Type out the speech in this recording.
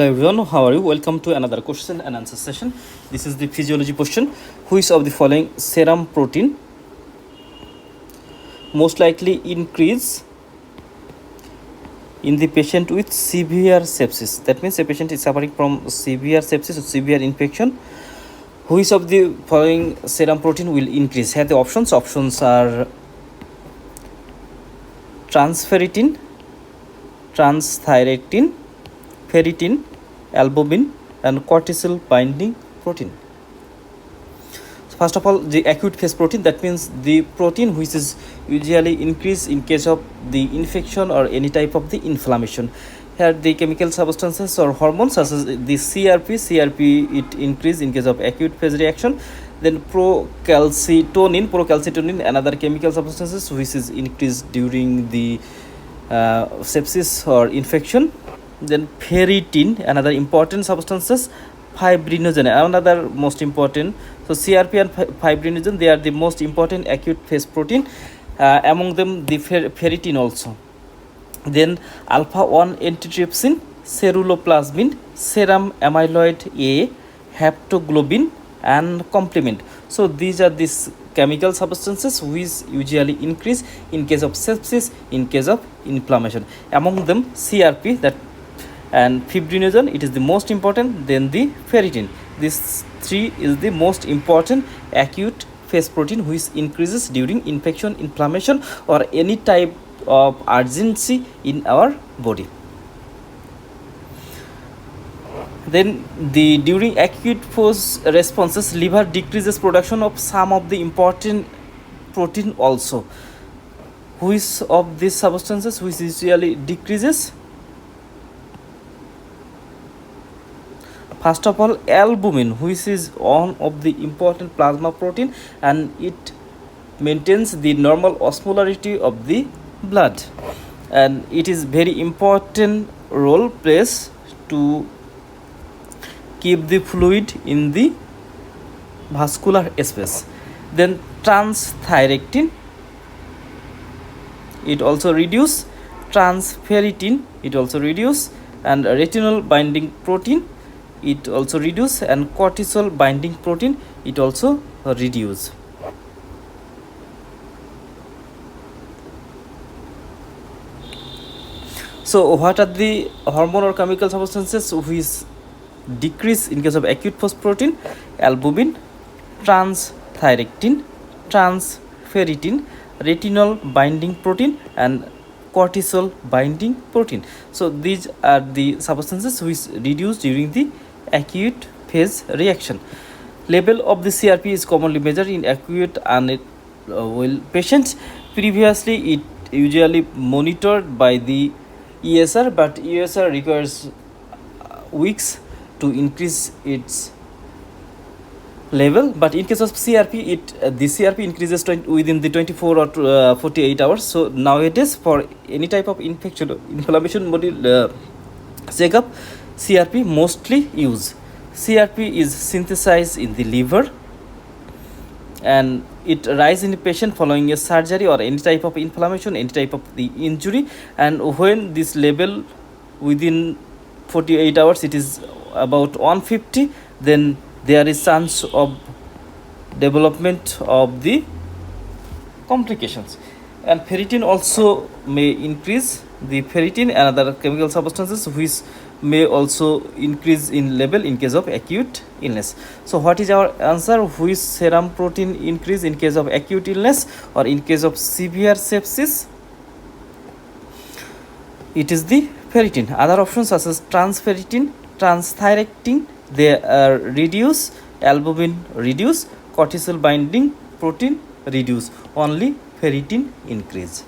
Hello everyone, how are you? Welcome to another question and answer session. This is the physiology question. Which of the following serum protein most likely increase in the patient with severe sepsis? That means a patient is suffering from severe sepsis or severe infection. Which of the following serum protein will increase? Here the options. Options are transferrin, transthyretin, ferritin, albumin, and cortisol binding protein. So first of all, the acute phase protein, that means the protein which is usually increased in case of the infection or any type of the inflammation. Here the chemical substances or hormones such as the CRP it increase in case of acute phase reaction. Then procalcitonin, another chemical substances which is increased during the sepsis or infection. Then ferritin, another important substances. Fibrinogen, another most important. So CRP and fibrinogen, they are the most important acute phase protein. Among them the ferritin also. Then alpha 1 antitrypsin, ceruloplasmin, serum amyloid A, haptoglobin, and complement. So these are these chemical substances which usually increase in case of sepsis, in case of inflammation. Among them CRP, that and fibrinogen, it is the most important. Then the ferritin. This three is the most important acute phase protein which increases during infection, inflammation, or any type of urgency in our body. Then during acute phase responses, liver decreases production of some of the important protein also. Which of these substances which usually decreases? First of all, albumin, which is one of the important plasma protein, and it maintains the normal osmolarity of the blood, and it is very important role plays to keep the fluid in the vascular space. Then transthyretin, it also reduce. Transferritin, it also reduce. And retinol binding protein, it also reduce. And cortisol binding protein, it also reduce. So what are the hormone or chemical substances which decrease in case of acute phase protein? Albumin, transthyretin, transferritin, retinol binding protein, and cortisol binding protein. So these are the substances which reduce during the acute phase reaction. Level of the CRP is commonly measured in acute and patients. Previously it usually monitored by the ESR, but ESR requires weeks to increase its level. But in case of CRP, the CRP increases within the 24 or 48 hours. So nowadays, for any type of inflammation module checkup, CRP mostly use. CRP is synthesized in the liver, and it rises in the patient following a surgery or any type of inflammation, any type of the injury. And when this level within 48 hours it is about 150, then there is chance of development of the complications. And ferritin also may increase. The ferritin and other chemical substances which may also increase in level in case of acute illness. So what is our answer? Which serum protein increase in case of acute illness or in case of severe sepsis? It is the ferritin. Other options such as transferritin, transthyretin, they are reduce. Albumin reduce. Cortisol binding protein reduce. Only ferritin increase.